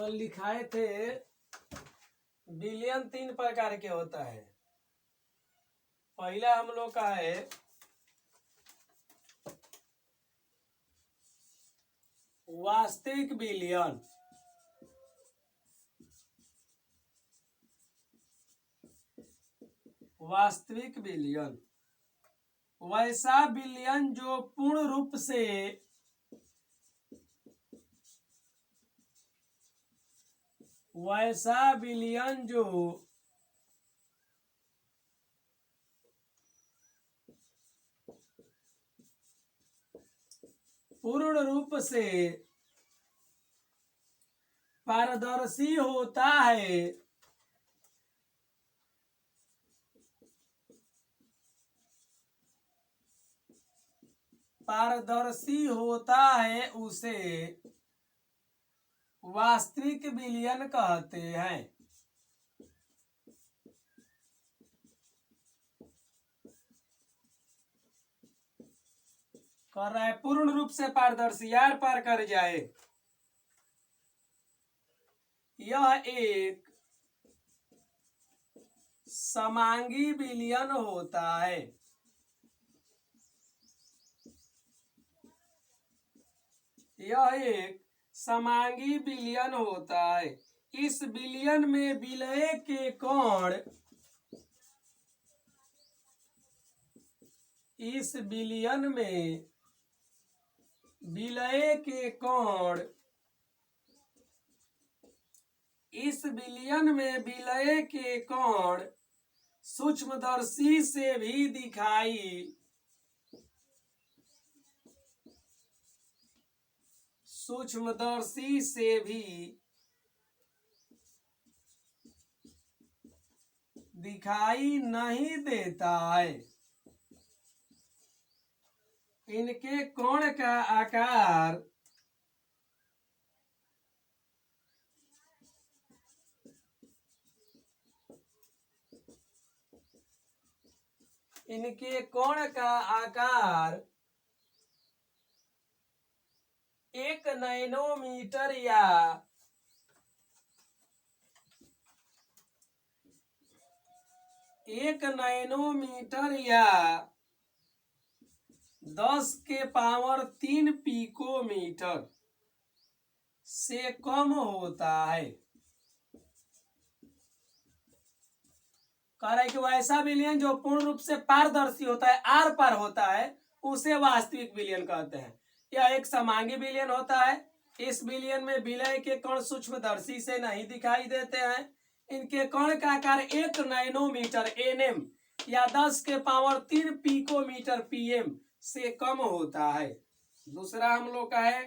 कल लिखाए थे बिलियन 3 प्रकार के होता है। पहला हम लोग का है वास्तविक बिलियन। वास्तविक बिलियन वैसा बिलियन जो पूर्ण रूप से वैसा बिलियन जो पूर्ण रूप से पारदर्शी होता है। पारदर्शी होता है उसे वास्तविक बिलियन कहते हैं। कर रहा है पूर्ण रूप से पारदर्शी, यार पार कर जाए। यह एक समांगी बिलियन होता है। यह एक समांगी बिलियन होता है। इस बिलियन में विलय के कोण इस बिलियन में विलय के कोण इस बिलियन में विलय के कोण सूक्ष्मदर्शी से भी दिखाई सूक्ष्मदर्शी से भी दिखाई नहीं देता है। इनके कोण का आकार इनके कोण का आकार 1 नैनोमीटर या 1 नैनोमीटर या 10 के पावर 3 पिकोमीटर से कम होता है। कह रहा है कि वैसा बिलियन जो पूर्ण रूप से पारदर्शी होता है, आर पार होता है, उसे वास्तविक बिलियन कहते हैं। यह एक समांगी बिलियन होता है। इस बिलियन में विलय के कण सूक्ष्मदर्शी से नहीं दिखाई देते हैं। इनके कण का आकार 1 नैनोमीटर एनएम या 10 के पावर 3 पिकोमीटर पीएम से कम होता है। दूसरा हम लोग का है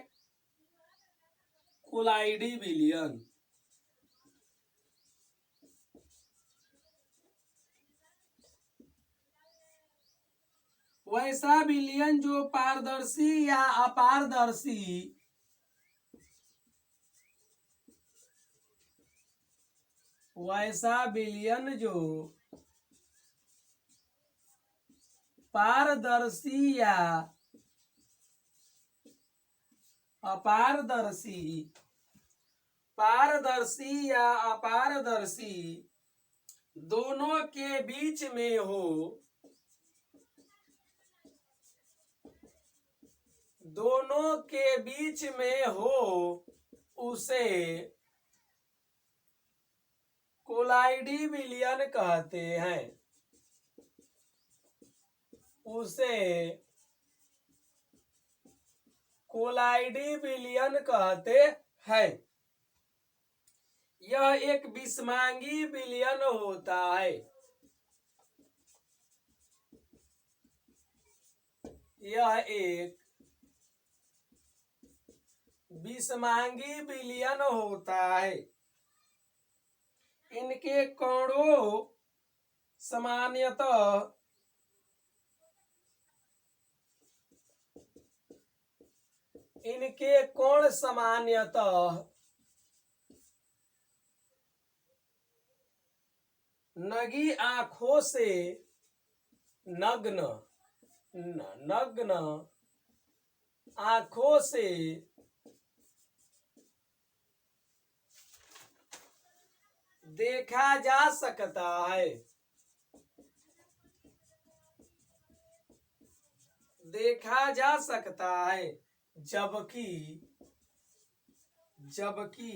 कोलाइडी बिलियन। वैसा बिलियन जो पारदर्शी या अपारदर्शी वैसा बिलियन जो पारदर्शी या अपारदर्शी पारदर्शी या अपारदर्शी दोनों के बीच में हो दोनों के बीच में हो उसे कोलाइडी बिलियन कहते हैं। उसे कोलाइडी बिलियन कहते हैं। यह एक विषमांगी बिलियन होता है। यह एक विषमांगी बिलियन होता है। इनके कोणों सामान्यतः इनके कोण सामान्यतः नगी आंखों से नग्न आंखों से देखा जा सकता है, देखा जा सकता है, जबकि जबकि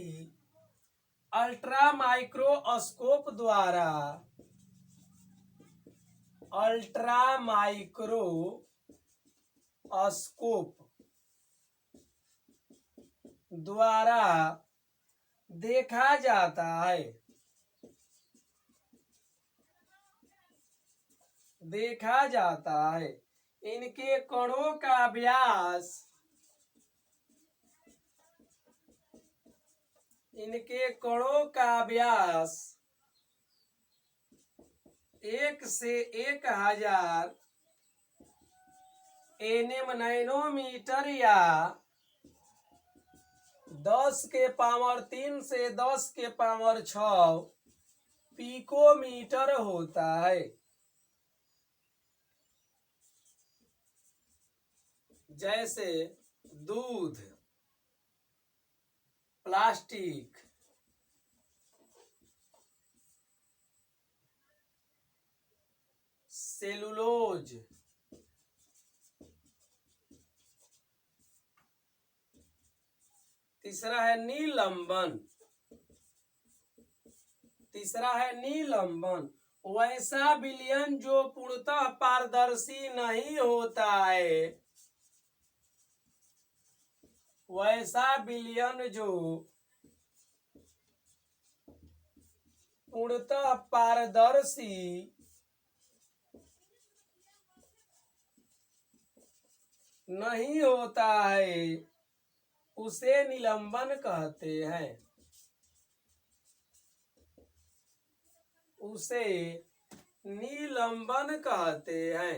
अल्ट्रा माइक्रोस्कोप द्वारा, अल्ट्रा माइक्रोस्कोप द्वारा देखा जाता है, देखा जाता है। इनके कणों का व्यास, इनके कणों का व्यास 1 से 1000 nm नैनोमीटर या 10 के पावर 3 से 10 के पावर 6 पिकोमीटर होता है। जैसे दूध, प्लास्टिक, सेलुलोज, तीसरा है निलंबन, तीसरा है निलंबन, वैसा विलयन जो पूर्णतः पारदर्शी नहीं होता है, वैसा विलयन जो पूर्णतः पारदर्शी नहीं होता है, उसे निलंबन कहते हैं, उसे निलंबन कहते हैं।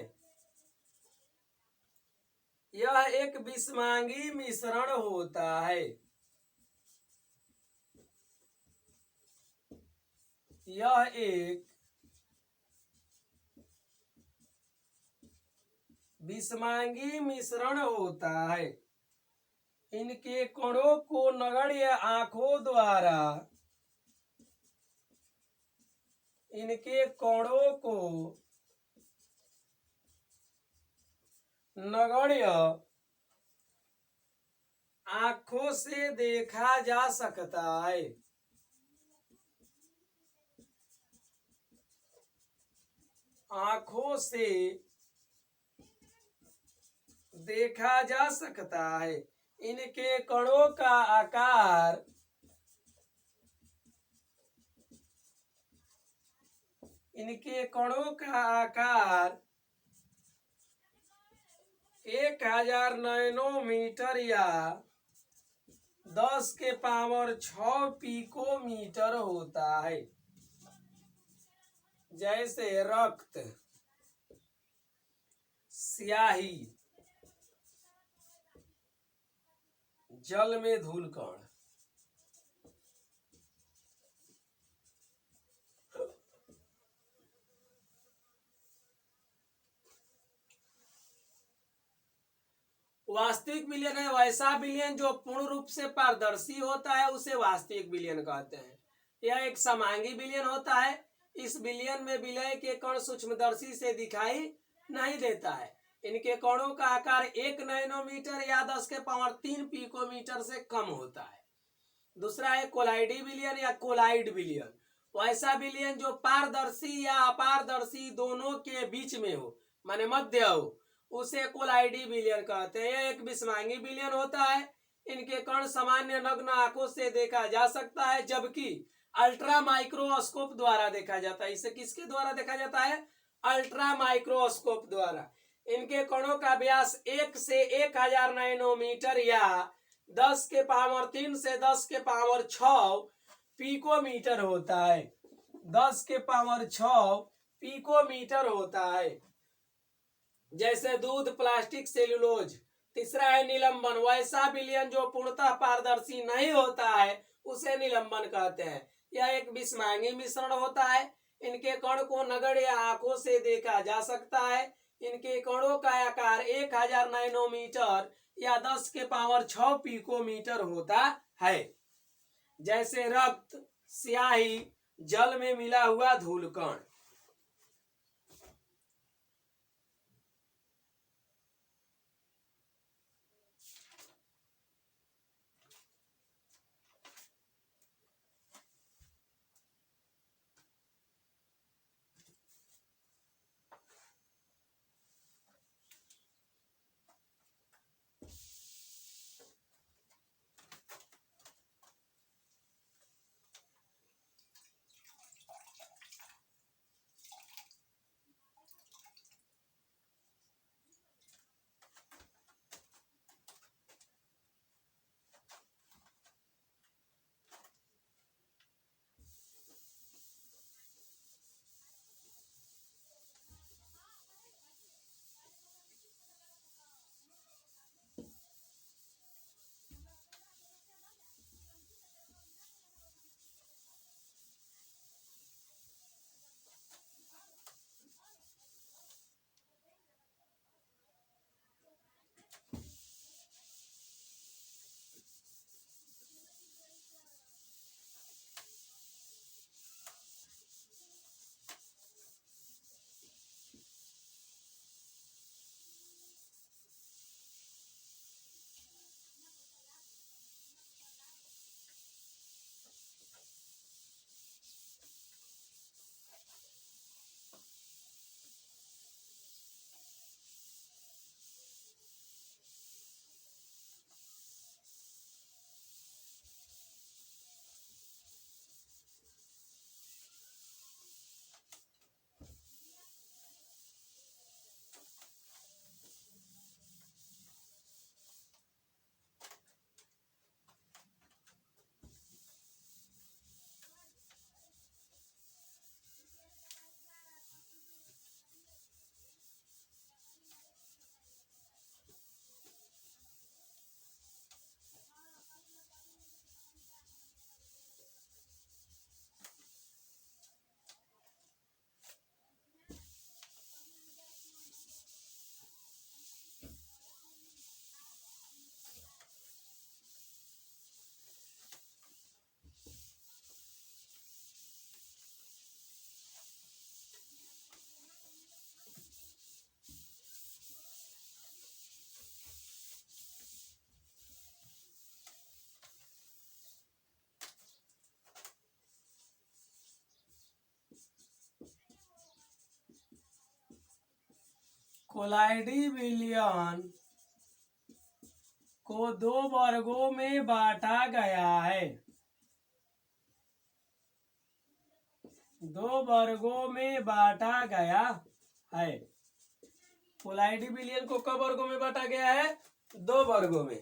यह एक विषमांगी मिश्रण होता है, यह एक विषमांगी मिश्रण होता है। इनके कणों को नगण्य आंखों द्वारा, इनके कणों को नगण्य आंखों से देखा जा सकता है, आंखों से देखा जा सकता है। इनके कणों का आकार इनके कणों का आकार 1000 नैनोमीटर या 10 के पावर 6 पिकोमीटर होता है। जैसे रक्त, स्याही, जल में धूलकण, वास्तविक विलयन है वैसा विलयन जो पूर्ण रूप से पारदर्शी होता है, उसे वास्तविक विलयन कहते हैं। यह एक समांगी विलयन होता है। इस विलयन में विलय के कण सूक्ष्मदर्शी से दिखाई नहीं देता है। इनके कणों का आकार 1 नैनोमीटर या 10 के पावर 3 पिकोमीटर से कम होता है। दूसरा है कोलाइडी विलयन या कोलाइड विलयन, वैसा विलयन जो पारदर्शी या अपारदर्शी दोनों के बीच में हो, माने मध्य हो, उसे कोलाइडी विलयन कहते हैं। यह एक विषमांगी विलयन होता है। इनके कण सामान्य नग्न आंखों से देखा जा सकता है, जबकि अल्ट्रा माइक्रोस्कोप द्वारा देखा जाता है। इसे किसके द्वारा देखा जाता है? अल्ट्रा माइक्रोस्कोप द्वारा। इनके कणों का व्यास 1 से 1000 नैनोमीटर या 10 के पावर 3 से 10 के पावर 6 पिकोमीटर होता है। 10 के पावर 6 पिकोमीटर होता है। जैसे दूध, प्लास्टिक, सेलुलोज। तीसरा है निलंबन, वैसा विलयन जो पूर्णतः पारदर्शी नहीं होता है, उसे निलंबन कहते हैं। यह एक विषमांगी मिश्रण होता है। इनके कण को नगण्य आंखों से देखा जा सकता है। इनके कणों का आकार 1000 नैनोमीटर या 10 के पावर 6 पिकोमीटर होता है। जैसे रक्त, स्याही, जल में मिला हुआ धूलकण। कोलाइडी विलयन को दो वर्गों में बांटा गया है। दो वर्गों में बांटा गया है। कोलाइडी विलयन को कब वर्गों में बांटा गया है? दो वर्गों में।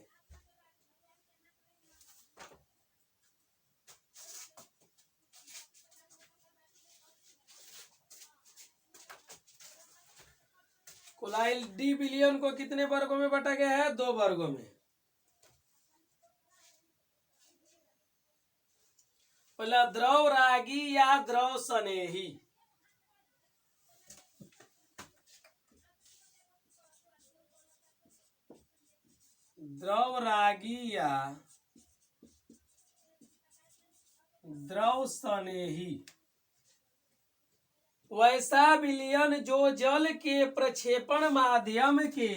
कोलाइडी विलयन को कितने वर्गों में बांटा गया है? दो वर्गों में। पहला द्रव रागी या द्रव स्नेही। द्रव रागी या द्रव स्नेही वैसा विलयन जो जल के प्रक्षेपण माध्यम के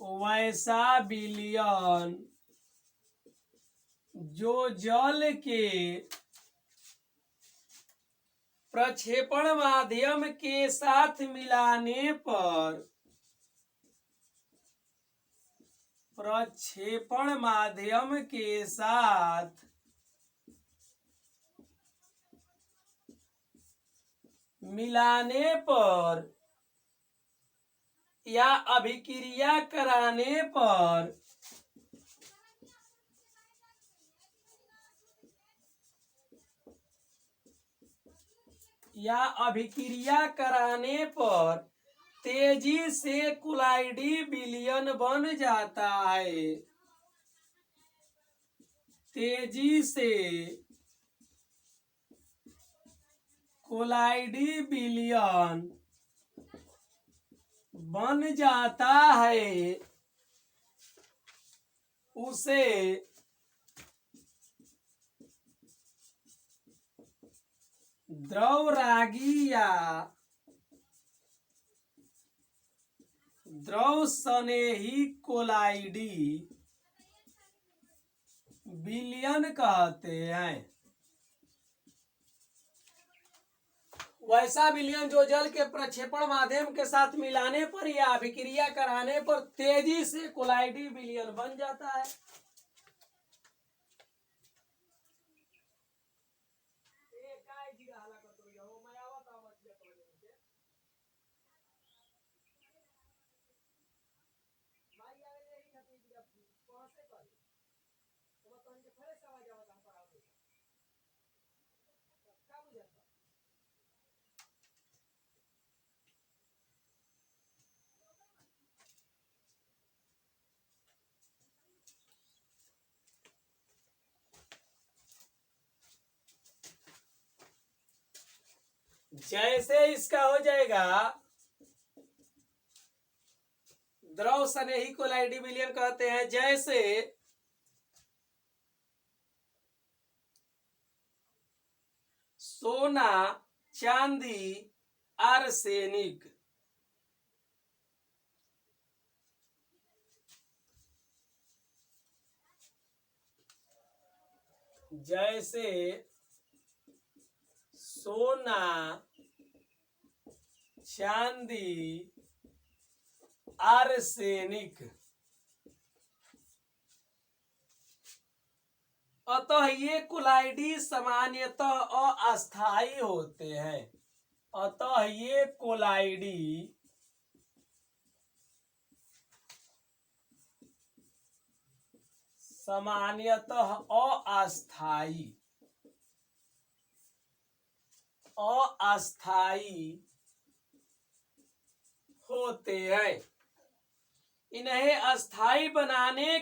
वैसा विलयन जो जल के प्रक्षेपण माध्यम के साथ मिलाने पर प्रक्षेपण माध्यम के साथ मिलाने पर या अभिक्रिया कराने पर तेजी से कोलाइडी विलयन बन जाता है। तेजी से कोलाइडी विलयन बन जाता है, उसे द्रवरागी या द्रव स्नेही कोलाइडी विलयन कहते हैं। वैसा विलयन जो जल के प्रक्षेपण माध्यम के साथ मिलाने पर या अभिक्रिया कराने पर तेजी से कोलाइडी विलयन बन जाता है। जैसे इसका हो जाएगा द्रव स्नेही कोलाइडी विलयन कहते हैं। जैसे सोना, चांदी, आर्सेनिक। जैसे सोना, चांदी, आर्सेनिक। अतः ये कोलाइडी सामान्यतः अस्थायी होते हैं। अतः ये कोलाइडी सामान्यतः अस्थायी होते हैं। इन्हें अस्थायी बनाने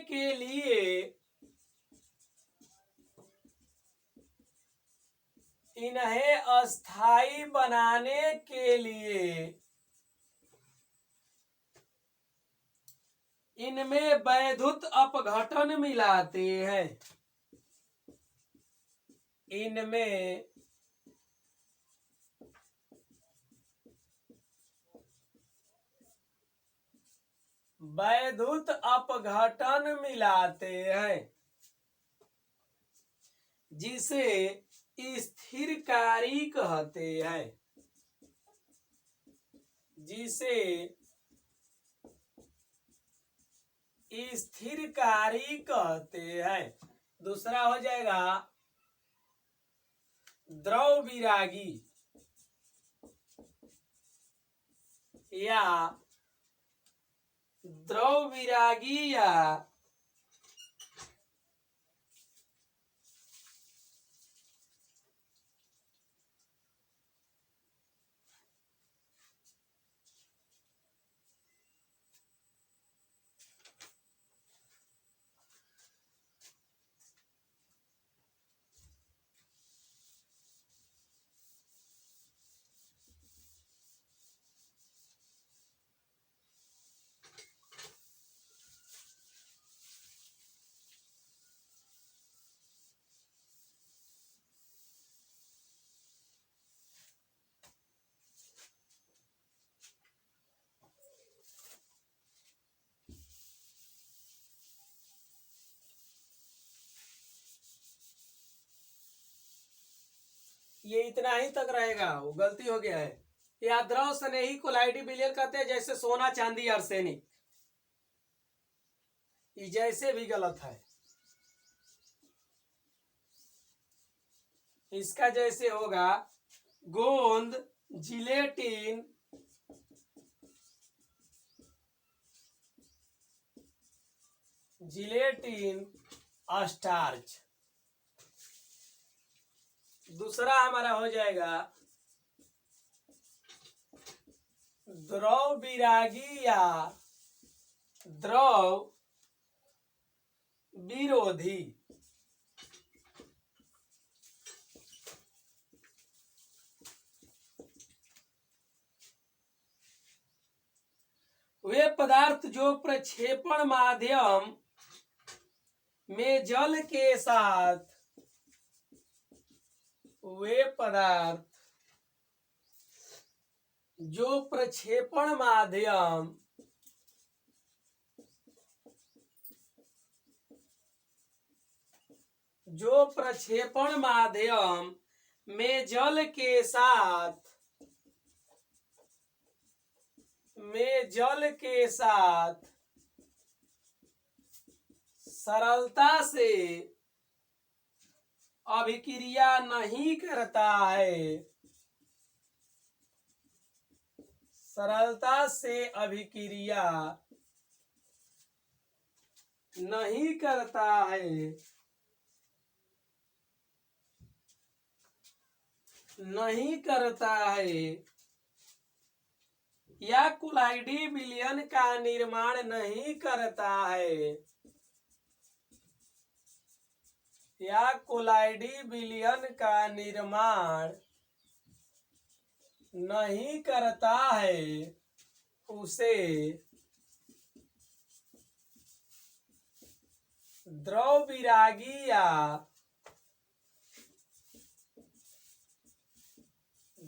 के लिए इनमें वैद्युत अपघटन मिलाते हैं। इनमें वैद्युत अपघटन मिलाते हैं जिसे स्थिरकारी कहते हैं। जिसे स्थिरकारी कहते हैं। दूसरा हो जाएगा द्रव विरागी या ये इतना ही तक रहेगा, वो गलती हो गया है। या द्रव स्नेही कोलाइडी विलयन कहते हैं जैसे सोना, चांदी, आर्सेनिक। ये जैसे भी गलत है। इसका जैसे होगा गोंद, जिलेटिन, स्टार्च। दूसरा हमारा हो जाएगा द्रव विरागी या द्रव विरोधी। वे पदार्थ जो प्रक्षेपण माध्यम में जल के साथ जो प्रक्षेपण माध्यम में जल के साथ सरलता से अभिक्रिया नहीं करता है, सरलता से अभिक्रिया नहीं करता है या कोलाइडी विलयन का निर्माण नहीं करता है, या कोलाइडी विलयन का निर्माण नहीं करता है, उसे द्रव विरागी या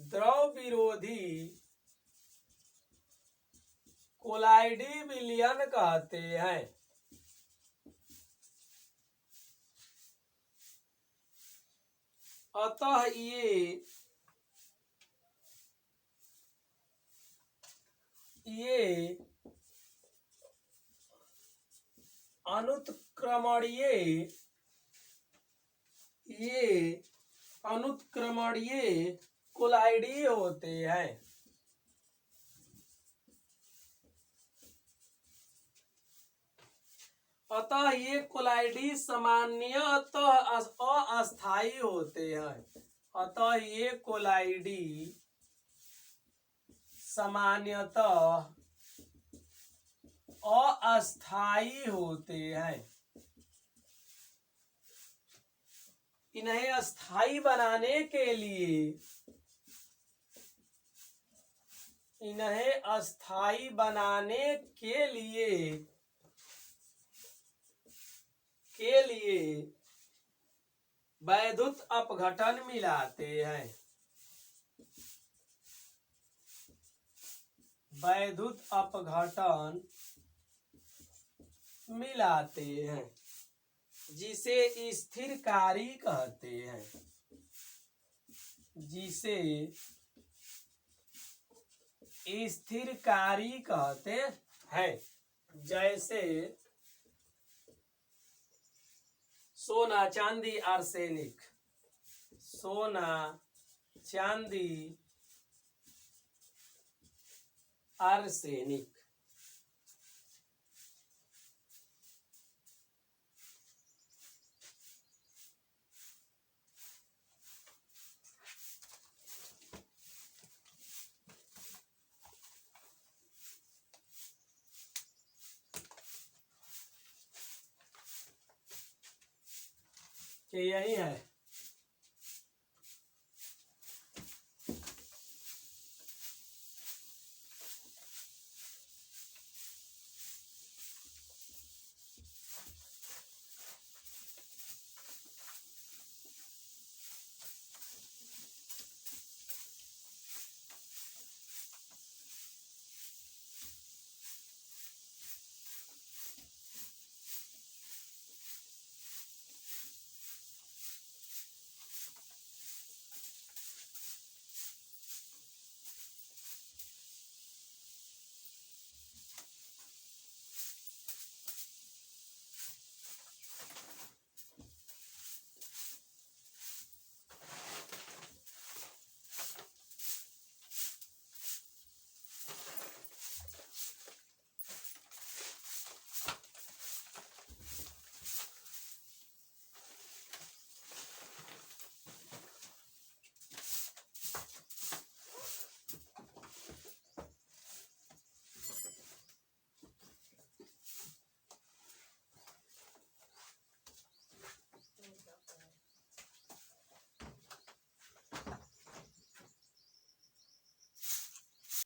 द्रव विरोधी कोलाइडी विलयन कहते हैं। अतः ये अनुत्क्रमणीय कोलाइडी होते हैं। अतः ये कोलाइडी सामान्यतः अस्थायी होते हैं। अतः ये कोलाइडी सामान्यतः अस्थायी होते हैं। इन्हें अस्थायी बनाने के लिए वैद्युत अपघटन मिलाते हैं। वैद्युत अपघटन मिलाते हैं जिसे स्थिरकारी कहते हैं, जिसे स्थिरकारी कहते हैं। जैसे सोना, चांदी, आर्सेनिक, सोना, चांदी, आर्सेनिक। यही है।